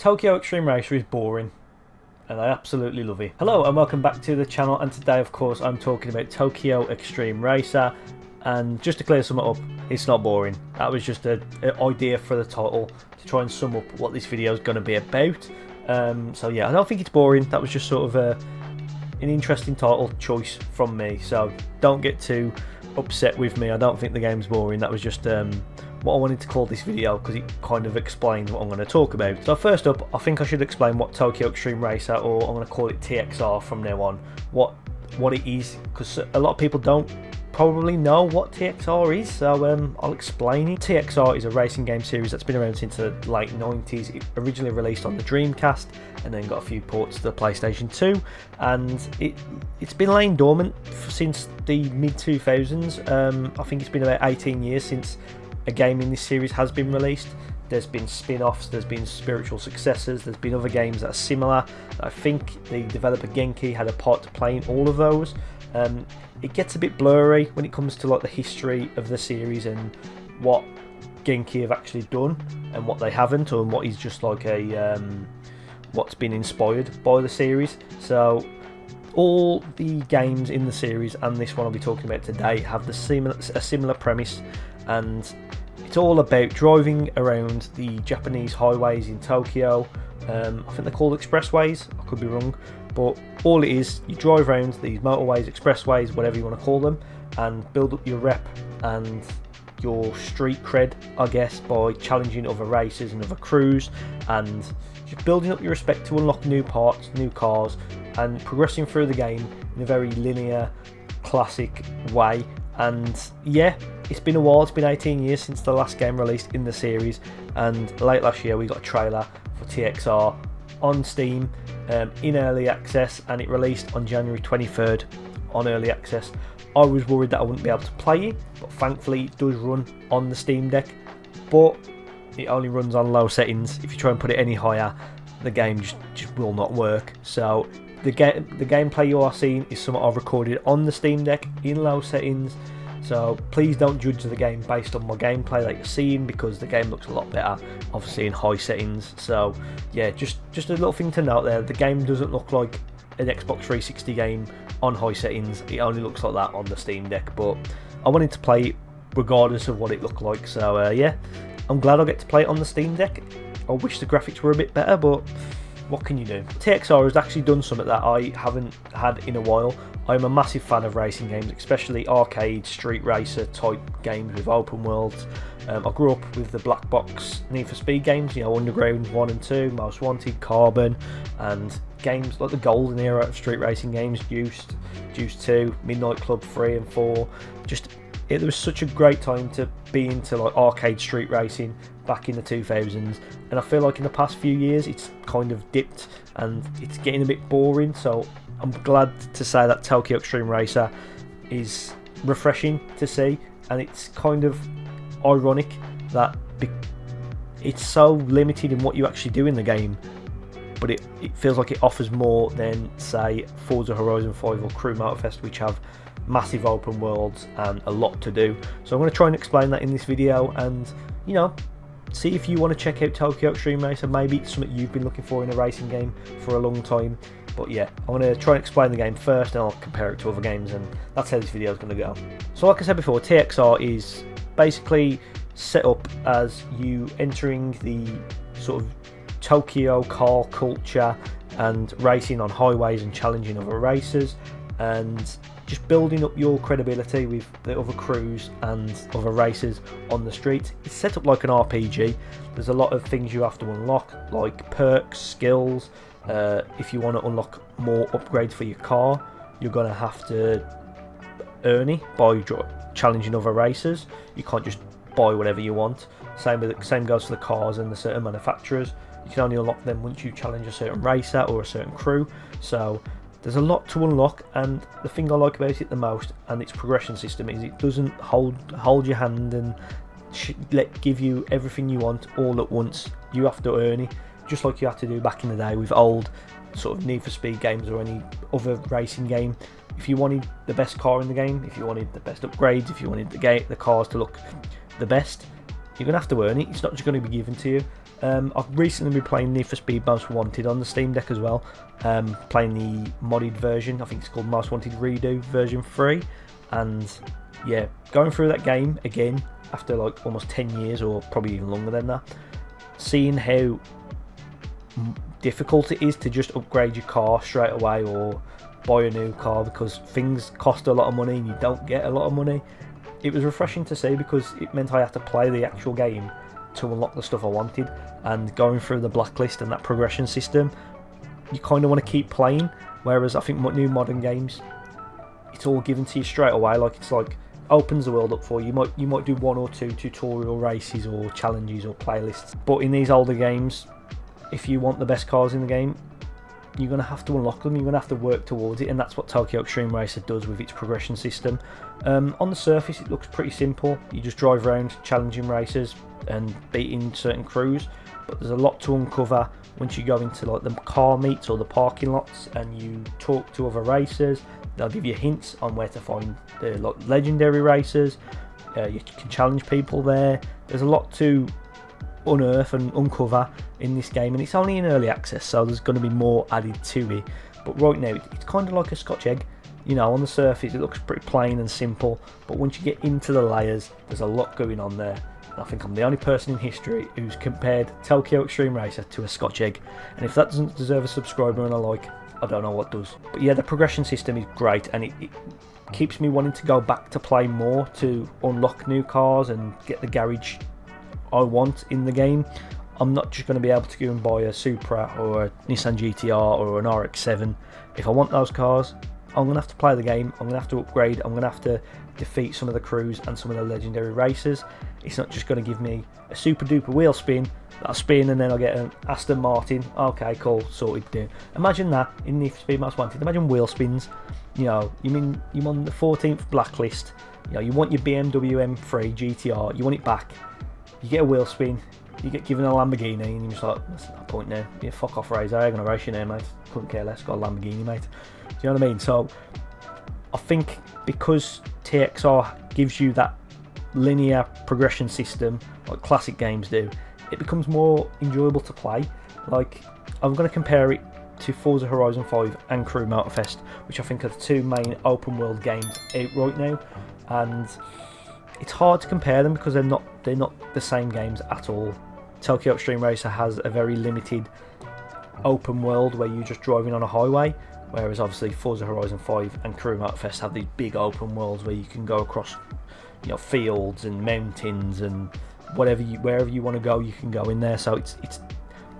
Tokyo Xtreme Racer is boring, and I absolutely love it. Hello and welcome back to the channel, and today of course I'm talking about Tokyo Xtreme Racer. And just to clear something up, it's not boring. That was just an idea for the title to try and sum up what this video is going to be about. So yeah, I don't think it's boring. That was just sort of an interesting title choice from me, so don't get too upset with me. I don't think the game's boring. That was just what I wanted to call this video because it kind of explains what I'm going to talk about. So first up, I think I should explain what Tokyo Xtreme Racer, or I'm going to call it TXR from now on, what it is, because a lot of people don't probably know what TXR is, so I'll explain it. TXR is a racing game series that's been around since the late 90s. It originally released on the Dreamcast and then got a few ports to the PlayStation 2, and it's been laying dormant since the mid-2000s. I think it's been about 18 years since a game in this series has been released. There's been spin-offs, there's been spiritual successors, there's been other games that are similar. I think the developer Genki had a part to play in all of those. It gets a bit blurry when it comes to like the history of the series and what Genki have actually done and what they haven't, or what is just like a what's been inspired by the series. So all the games in the series and this one I'll be talking about today have a similar premise, and it's all about driving around the Japanese highways in Tokyo. I think they're called expressways, I could be wrong, but all it is, you drive around these motorways, expressways, whatever you want to call them, and build up your rep and your street cred, I guess, by challenging other racers and other crews, and just building up your respect to unlock new parts, new cars, and progressing through the game in a very linear, classic way. And yeah, it's been a while. It's been 18 years since the last game released in the series, and late last year we got a trailer for TXR on Steam in early access, and it released on January 23rd on early access. I was worried that I wouldn't be able to play it, but thankfully it does run on the Steam Deck, but it only runs on low settings. If you try and put it any higher, the game just will not work. So the gameplay you are seeing is something I've recorded on the Steam Deck in low settings, so please don't judge the game based on my gameplay that you're seeing, because the game looks a lot better obviously in high settings. So yeah, just a little thing to note there, the game doesn't look like an Xbox 360 game on high settings. It only looks like that on the Steam Deck, but I wanted to play it regardless of what it looked like. So yeah, I'm glad I get to play it on the Steam Deck. I wish the graphics were a bit better, but what can you do? TXR has actually done something that I haven't had in a while. I'm a massive fan of racing games, especially arcade, street racer type games with open worlds. I grew up with the black box Need for Speed games, you know, Underground 1 and 2, Most Wanted, Carbon, and games like the golden era of street racing games, Juiced 2, Midnight Club 3 and 4. It was such a great time to be into like arcade street racing back in the 2000s, and I feel like in the past few years it's kind of dipped and it's getting a bit boring. So I'm glad to say that Tokyo Xtreme Racer is refreshing to see, and it's kind of ironic that it's so limited in what you actually do in the game, but it feels like it offers more than say Forza Horizon 5 or Crew Motorfest, which have massive open worlds and a lot to do. So I'm going to try and explain that in this video, and you know, see if you want to check out Tokyo Xtreme Racer. Maybe it's something you've been looking for in a racing game for a long time. But yeah, I'm going to try and explain the game first, and I'll compare it to other games, and that's how this video is going to go. So like I said before, TXR is basically set up as you entering the sort of Tokyo car culture and racing on highways and challenging other racers, and just building up your credibility with the other crews and other racers on the street. It's set up like an RPG. There's a lot of things you have to unlock, like perks, skills. If you want to unlock more upgrades for your car, you're going to have to earn it by challenging other racers. You can't just buy whatever you want. Same goes for the cars and the certain manufacturers. You can only unlock them once you challenge a certain racer or a certain crew. So there's a lot to unlock, and the thing I like about it the most, and its progression system, is it doesn't hold your hand and give you everything you want all at once. You have to earn it, just like you had to do back in the day with old sort of Need for Speed games or any other racing game. If you wanted the best car in the game, if you wanted the best upgrades, if you wanted the cars to look the best, you're going to have to earn it. It's not just going to be given to you. I've recently been playing Need for Speed Most Wanted on the Steam Deck as well, playing the modded version. I think it's called Most Wanted Redo version 3, and yeah, going through that game again after like almost 10 years or probably even longer than that, seeing how difficult it is to just upgrade your car straight away or buy a new car because things cost a lot of money and you don't get a lot of money. It was refreshing to see because it meant I had to play the actual game to unlock the stuff I wanted, and going through the blacklist and that progression system, you kind of want to keep playing, whereas I think new modern games, it's all given to you straight away. Like, it's like opens the world up for you. You might do 1 or 2 tutorial races or challenges or playlists, but in these older games, if you want the best cars in the game, you're going to have to unlock them, you're going to have to work towards it, and that's what Tokyo Xtreme Racer does with its progression system. On the surface it looks pretty simple, you just drive around challenging races and beating certain crews, but there's a lot to uncover once you go into like the car meets or the parking lots and you talk to other racers. They'll give you hints on where to find the legendary racers. You can challenge people there. There's a lot to unearth and uncover in this game, and it's only in early access, so there's going to be more added to it. But right now it's kind of like a Scotch egg. You know, on the surface it looks pretty plain and simple, but once you get into the layers, there's a lot going on there. And I think I'm the only person in history who's compared Tokyo Xtreme Racer to a Scotch egg, and if that doesn't deserve a subscriber and a like, I don't know what does. But yeah, the progression system is great, and it keeps me wanting to go back to play more, to unlock new cars and get the garage I want in the game. I'm not just going to be able to go and buy a Supra or a Nissan GTR or an RX-7. If I want those cars, I'm going to have to play the game, I'm going to have to upgrade, I'm going to have to defeat some of the crews and some of the legendary racers. It's not just going to give me a super duper wheel spin, that I spin and then I'll get an Aston Martin. Okay, cool, sorted, dude. Imagine that in Need for Speed Most Wanted. Imagine wheel spins. You know, you're on the 14th blacklist. You know, you want your BMW M3 GTR, you want it back. You get a wheel spin, you get given a Lamborghini, and you're just like, that's no point now. Yeah, fuck off, Razor. I'm going to race you now, mate. Couldn't care less. Got a Lamborghini, mate. Do you know what I mean? So, I think because TXR gives you that linear progression system, like classic games do, it becomes more enjoyable to play. Like, I'm going to compare it to Forza Horizon 5 and Crew Motorfest, which I think are the two main open world games out right now, and it's hard to compare them because they're not the same games at all. Tokyo Xtreme Racer has a very limited open world where you're just driving on a highway, whereas obviously Forza Horizon 5 and Crew Motorfest have these big open worlds where you can go across, you know, fields and mountains and wherever you want to go, you can go in there. So it's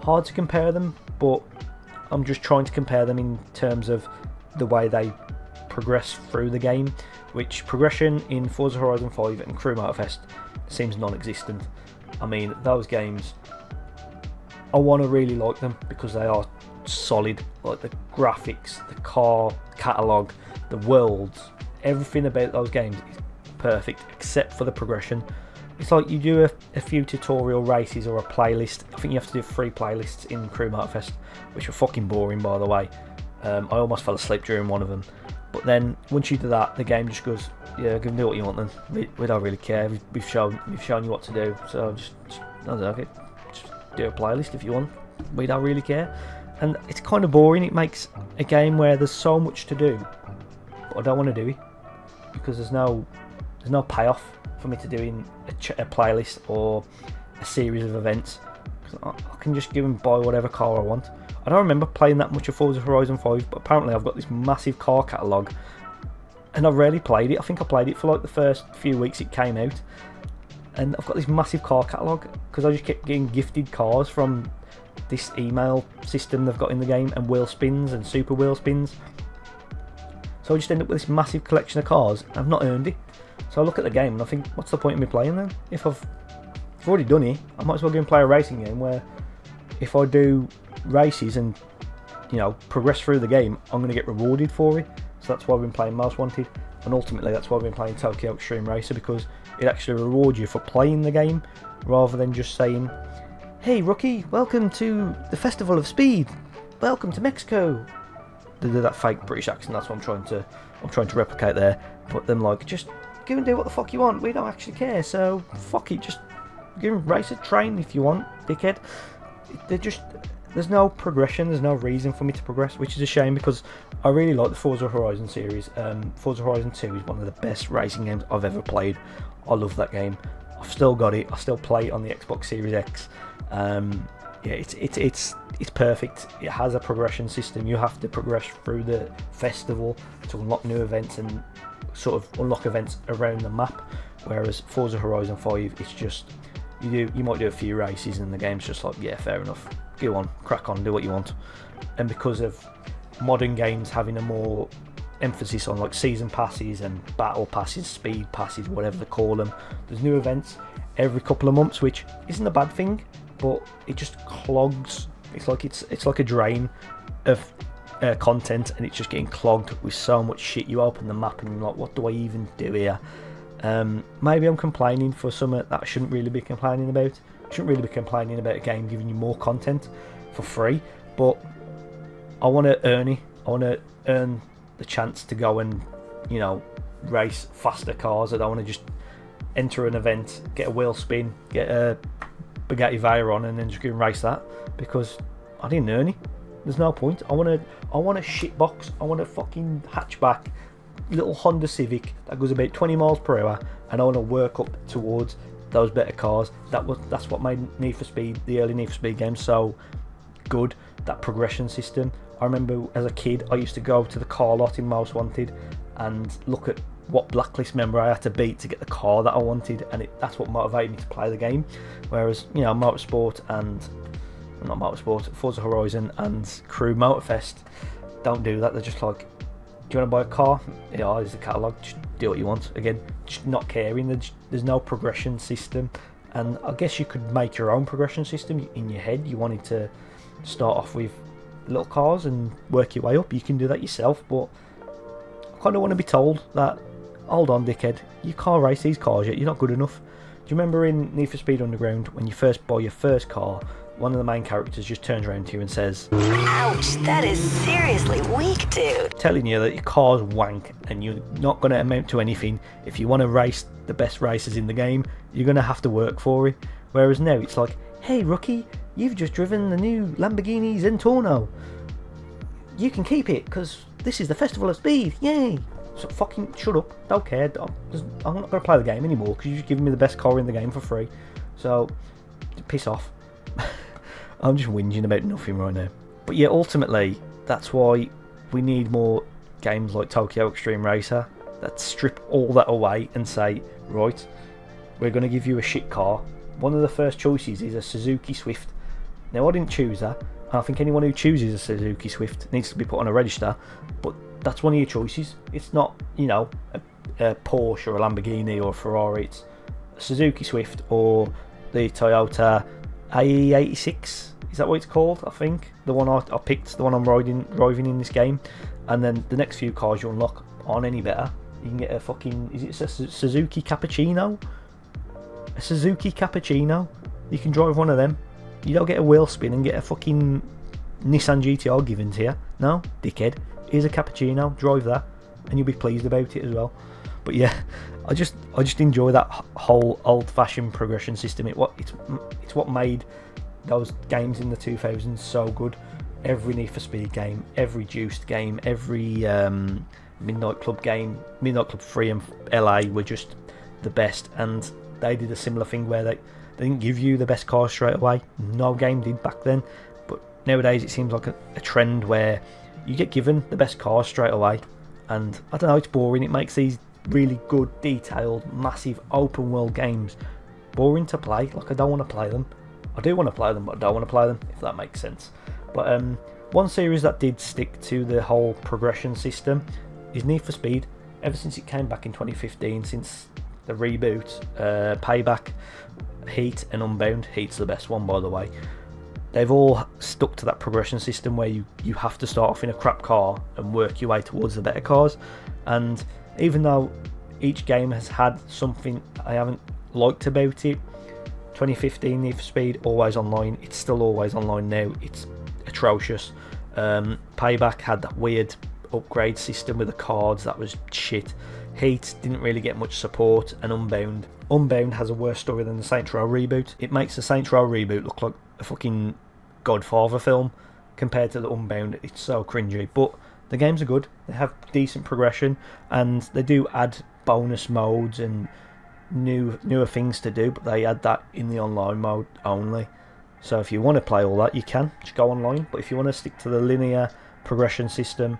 hard to compare them, but I'm just trying to compare them in terms of the way they progress through the game, which progression in Forza Horizon 5 and Crew Motorfest seems non-existent. I mean, those games, I want to really like them because they are solid. Like the graphics, the car catalogue, the worlds, everything about those games is perfect except for the progression. It's like you do a few tutorial races or a playlist. I think you have to do 3 playlists in Crew Motorfest, which are fucking boring, by the way. I almost fell asleep during one of them. But then once you do that, the game just goes, yeah, go and do what you want then. We don't really care. We've shown you what to do. So just I don't know, okay, just do a playlist if you want. We don't really care. And it's kind of boring. It makes a game where there's so much to do, but I don't want to do it because there's no payoff for me to doing a playlist or a series of events. I can just give and buy whatever car I want. I don't remember playing that much of Forza Horizon 5, but apparently I've got this massive car catalogue and I've rarely played it. I think I played it for like the first few weeks it came out, and I've got this massive car catalogue because I just kept getting gifted cars from this email system they've got in the game, and wheel spins and super wheel spins. So I just end up with this massive collection of cars. I've not earned it. So I look at the game and I think, what's the point of me playing then? If I've already done it, I might as well go and play a racing game where if I do races and, you know, progress through the game, I'm going to get rewarded for it. So that's why I've been playing Most Wanted, and ultimately that's why I've been playing Tokyo Xtreme Racer, because it actually rewards you for playing the game rather than just saying, hey rookie, welcome to the Festival of Speed, welcome to Mexico. They do that fake British accent. That's what I'm trying to replicate there. But them like, just go and do what the fuck you want, we don't actually care, so fuck it, just You can race a train if you want, dickhead. There's no progression, there's no reason for me to progress, which is a shame because I really like the Forza Horizon series. Forza Horizon 2 is one of the best racing games I've ever played. I love that game. I've still got it. I still play it on the Xbox Series X. It's perfect. It has a progression system. You have to progress through the festival to unlock new events and sort of unlock events around the map. Whereas Forza Horizon 5, it's just you might do a few races and the game's just like, yeah, fair enough. Go on, crack on, do what you want. And because of modern games having a more emphasis on like season passes and battle passes, speed passes, whatever they call them, there's new events every couple of months, which isn't a bad thing, but it just clogs. It's like a drain of content, and it's just getting clogged with so much shit. You open the map and you're like, what do I even do here? Maybe I'm complaining for something that I shouldn't really be complaining about. I shouldn't really be complaining about a game giving you more content for free, but I want to earn it. I want to earn the chance to go and, you know, race faster cars. I don't want to just enter an event, get a wheel spin, get a Bugatti Veyron and then just go and race that, because I didn't earn it. There's no point. I want a shitbox. I want a fucking hatchback little Honda Civic that goes about 20 miles per hour, and I want to work up towards those better cars. That's what made Need for Speed, the early Need for Speed games, so good. That progression system. I remember as a kid I used to go to the car lot in Most Wanted and look at what blacklist member I had to beat to get the car that I wanted, and that's what motivated me to play the game. Whereas, you know, Forza Horizon and Crew Motorfest don't do that. They're just like, do you want to buy a car? Yeah, here's the catalogue, just do what you want. Again, just not caring. There's no progression system, and I guess you could make your own progression system in your head. You wanted to start off with little cars and work your way up. You can do that yourself, but I kind of want to be told that, hold on, dickhead, you can't race these cars yet, you're not good enough. Do you remember in Need for Speed Underground, when you first buy your first car, one of the main characters just turns around to you and says, ouch, that is seriously weak, dude. Telling you that your car's wank and you're not going to amount to anything. If you want to race the best racers in the game, you're going to have to work for it. Whereas now it's like, hey rookie, you've just driven the new Lamborghini Zentorno. You can keep it because this is the Festival of Speed, yay. So fucking shut up, don't care. I'm not going to play the game anymore because you've just given me the best car in the game for free. So piss off. I'm just whinging about nothing right now. But yeah, ultimately, that's why we need more games like Tokyo Xtreme Racer that strip all that away and say, right, we're going to give you a shit car. One of the first choices is a Suzuki Swift. Now, I didn't choose that. I think anyone who chooses a Suzuki Swift needs to be put on a register, but that's one of your choices. It's not, you know, a Porsche or a Lamborghini or a Ferrari. It's a Suzuki Swift or the Toyota AE86. Is that what it's called? I think the one I picked, the one I'm driving in this game. And then the next few cars you unlock aren't any better. You can get a fucking, is it a Suzuki Cappuccino? A Suzuki Cappuccino. You can drive one of them. You don't get a wheel spin and get a fucking Nissan GTR given to you. No, dickhead. Here's a Cappuccino. Drive that, and you'll be pleased about it as well. But yeah, I just enjoy that whole old-fashioned progression system. It's what made those games in the 2000s so good. Every Need for Speed game, every Juiced game, every Midnight Club game, Midnight Club 3 and LA were just the best. And they did a similar thing where they didn't give you the best cars straight away. No game did back then. But nowadays it seems like a trend where you get given the best cars straight away. And I don't know, it's boring. It makes these really good, detailed, massive, open world games boring to play. Like, I don't want to play them. I do want to play them, but I don't want to play them, if that makes sense. But one series that did stick to the whole progression system is Need for Speed. Ever since it came back in 2015, since the reboot, Payback, Heat and Unbound. Heat's the best one, by the way. They've all stuck to that progression system where you have to start off in a crap car and work your way towards the better cars. And even though each game has had something I haven't liked about it, 2015 Need for Speed, always online. It's still always online now. It's atrocious. Payback had that weird upgrade system with the cards that was shit. Heat didn't really get much support, and Unbound Unbound has a worse story than the Saints Row reboot. It makes the Saints Row reboot look like a fucking Godfather film compared to the Unbound. It's so cringy, but the games are good. They have decent progression, and they do add bonus modes and newer things to do, but they add that in the online mode only. So if you want to play all that, you can just go online, but if you want to stick to the linear progression system,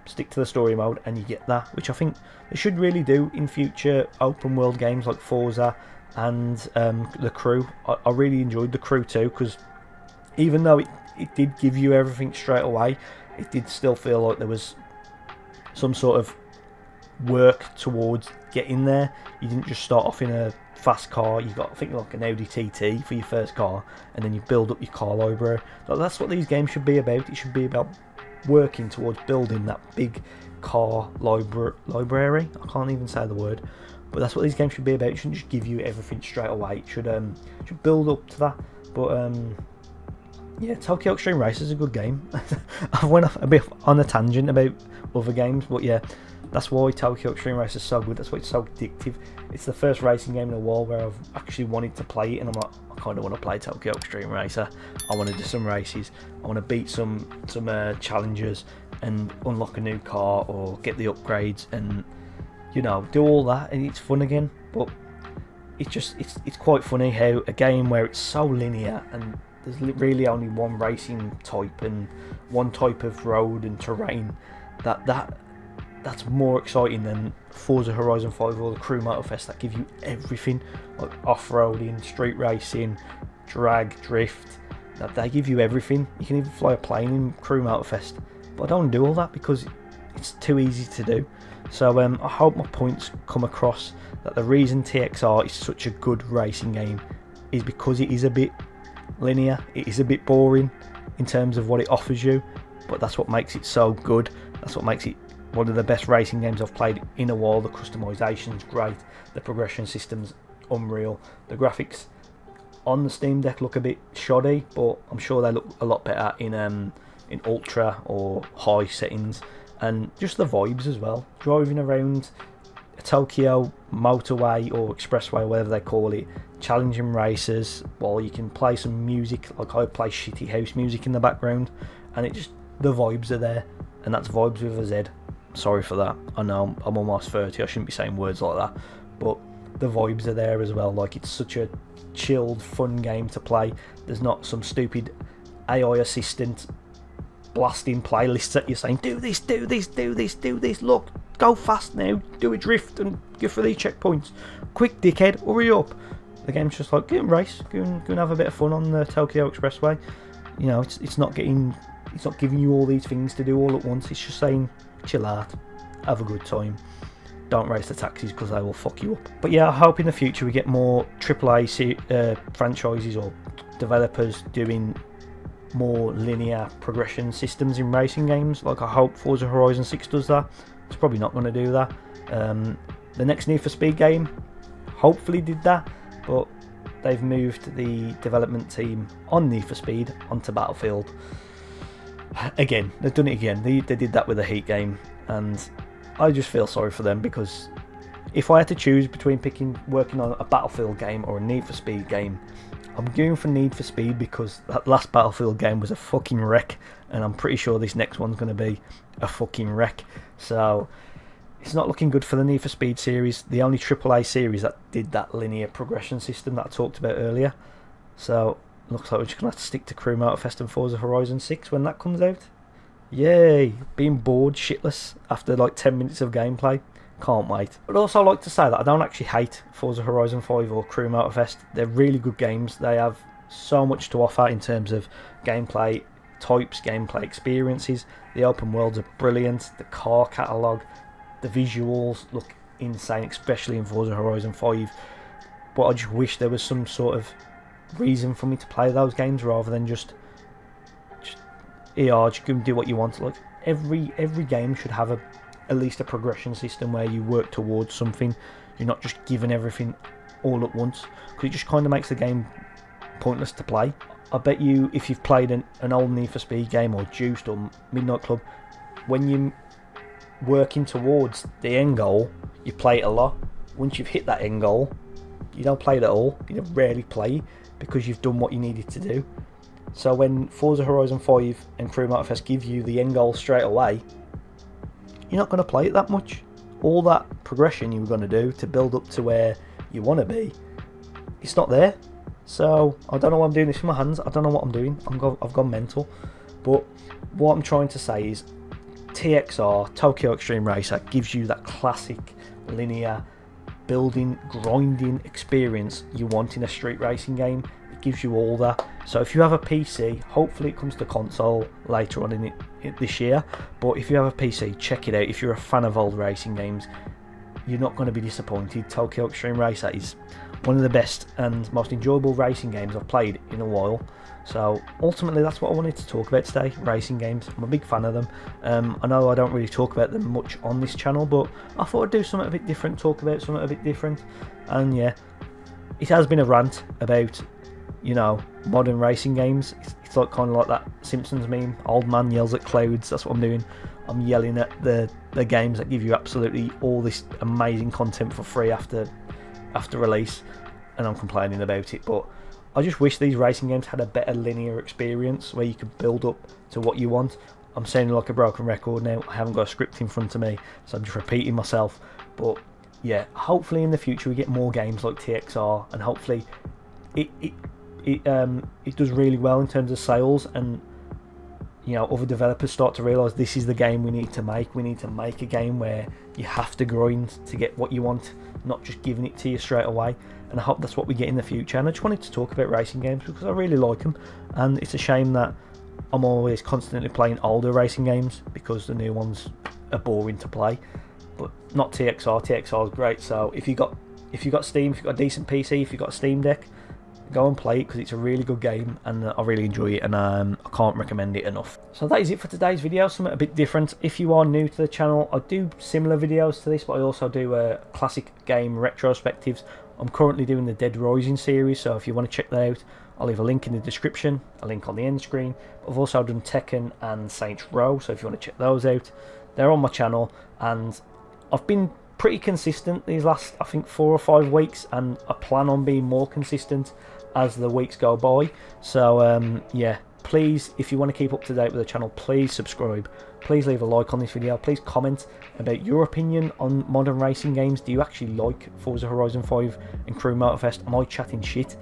stick to the story mode, and you get that, which I think they should really do in future open world games like Forza and The Crew. I really enjoyed The Crew too, because even though it did give you everything straight away, it did still feel like there was some sort of work towards getting there. You didn't just start off in a fast car. You got, I think, like an Audi TT for your first car, and then you build up your car library. So that's what these games should be about. It should be about working towards building that big car library. I can't even say the word, but that's what these games should be about. It shouldn't just give you everything straight away. It should build up to that. But yeah, Tokyo Xtreme Racer is a good game. I went off a bit on a tangent about other games, but yeah, that's why Tokyo Xtreme Racer is so good. That's why it's so addictive. It's the first racing game in a while where I've actually wanted to play it, and I'm like, I kind of want to play Tokyo Xtreme Racer. I want to do some races. I want to beat some challengers and unlock a new car or get the upgrades and, you know, do all that, and it's fun again. But it's quite funny how a game where it's so linear and there's really only one racing type and one type of road and terrain, that's more exciting than Forza Horizon 5 or the Crew Motorfest that give you everything, like off-roading, street racing, drag, drift. That they give you everything. You can even fly a plane in Crew Motorfest, but I don't do all that because it's too easy to do. So I hope my points come across, that the reason TXR is such a good racing game is because it is a bit linear. It is a bit boring in terms of what it offers you, but that's what makes it so good. That's what makes it one of the best racing games I've played in a while. The customisation's great, the progression system's unreal, the graphics on the Steam Deck look a bit shoddy, but I'm sure they look a lot better in ultra or high settings, and just the vibes as well. Driving around a Tokyo motorway or expressway, whatever they call it, challenging races while you can play some music. Like I play shitty house music in the background, and the vibes are there, and that's vibes with a Z. Sorry for that. I know I'm almost 30. I shouldn't be saying words like that, but the vibes are there as well. Like, it's such a chilled, fun game to play. There's not some stupid AI assistant blasting playlists at you saying, do this, do this, do this, do this, look, go fast now, do a drift and go for these checkpoints. Quick, dickhead, hurry up. The game's just like, go and race, go and have a bit of fun on the Tokyo Expressway. You know, it's not giving you all these things to do all at once. It's just saying, chill out, have a good time, don't race the taxis because they will fuck you up. But yeah, I hope in the future we get more AAA franchises or developers doing more linear progression systems in racing games. Like, I hope Forza Horizon 6 does that. It's probably not going to do that. The next Need for Speed game hopefully did that, but they've moved the development team on Need for Speed onto Battlefield. Again, they've done it again. They did that with the Heat game, and I just feel sorry for them, because if I had to choose between working on a Battlefield game or a Need for Speed game, I'm going for Need for Speed, because that last Battlefield game was a fucking wreck, and I'm pretty sure this next one's going to be a fucking wreck. So it's not looking good for the Need for Speed series, the only AAA series that did that linear progression system that I talked about earlier. So looks like we're just going to have to stick to Crew Motorfest and Forza Horizon 6 when that comes out. Yay! Being bored shitless after like 10 minutes of gameplay. Can't wait. But also I like to say that I don't actually hate Forza Horizon 5 or Crew Motorfest. They're really good games. They have so much to offer in terms of gameplay types, gameplay experiences. The open worlds are brilliant. The car catalogue, the visuals look insane, especially in Forza Horizon 5. But I just wish there was some sort of reason for me to play those games rather than just just go and do what you want. Like, every game should have at least a progression system where you work towards something. You're not just giving everything all at once, because it just kind of makes the game pointless to play. I bet you, if you've played an old Need for Speed game or Juiced or Midnight Club, when you're working towards the end goal, you play it a lot. Once you've hit that end goal, You don't play it at all. You don't rarely play because you've done what you needed to do. So when Forza Horizon 5 and Crew Motorfest give you the end goal straight away, you're not going to play it that much. All that progression you were going to do to build up to where you want to be, it's not there. So I don't know why I'm doing this with my hands. I don't know what I'm doing. I've gone mental. But what I'm trying to say is TXR, Tokyo Xtreme Racer, gives you that classic linear building, grinding experience you want in a street racing game. It gives you all that. So if you have a PC, hopefully it comes to console later on in it this year. But if you have a PC, check it out. If you're a fan of old racing games, you're not going to be disappointed. Tokyo Xtreme Racer is one of the best and most enjoyable racing games I've played in a while. So ultimately that's what I wanted to talk about today, racing games. I'm a big fan of them. I know I don't really talk about them much on this channel, but I thought I'd do something a bit different, talk about something a bit different. And yeah, it has been a rant about, you know, modern racing games. It's like kind of like that Simpsons meme, old man yells at clouds. That's what I'm doing. I'm yelling at the games that give you absolutely all this amazing content for free after release, and I'm complaining about it. But I just wish these racing games had a better linear experience where you could build up to what you want. I'm sounding like a broken record now. I haven't got a script in front of me, so I'm just repeating myself. But yeah, hopefully in the future we get more games like TXR, and hopefully it does really well in terms of sales, and you know, other developers start to realise this is the game we need to make. We need to make a game where you have to grind to get what you want, not just giving it to you straight away. And I hope that's what we get in the future. And I just wanted to talk about racing games because I really like them, and it's a shame that I'm always constantly playing older racing games because the new ones are boring to play. But not TXR. TXR is great. So if you got Steam, if you've got a decent PC, if you've got a Steam Deck, go and play it because it's a really good game, and I really enjoy it, and I can't recommend it enough. So that is it for today's video, something a bit different. If you are new to the channel, I do similar videos to this, but I also do classic game retrospectives. I'm currently doing the Dead Rising series, so if you want to check that out, I'll leave a link in the description, a link on the end screen. But I've also done Tekken and Saints Row, so if you want to check those out, they're on my channel. And I've been pretty consistent these last, I think, 4 or 5 weeks, and I plan on being more consistent as the weeks go by. So yeah, please, if you want to keep up to date with the channel, please subscribe, please leave a like on this video, please comment about your opinion on modern racing games. Do you actually like Forza Horizon 5 and Crew Motorfest? Am I chatting shit?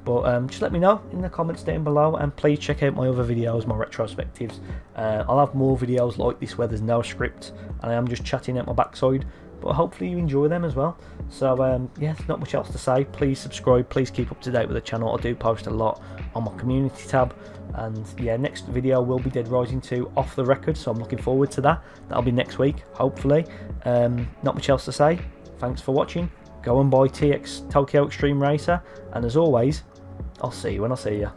But just let me know in the comments down below, and please check out my other videos, my retrospectives. I'll have more videos like this where there's no script and I am just chatting at my backside, but hopefully you enjoy them as well. So yeah, there's not much else to say. Please subscribe, please keep up to date with the channel. I do post a lot on my community tab, and yeah, next video will be Dead Rising 2 off the record, so I'm looking forward to that. That'll be next week, hopefully. Not much else to say. Thanks for watching. Go and buy Tokyo Xtreme Racer, and as always, I'll see you when I see you.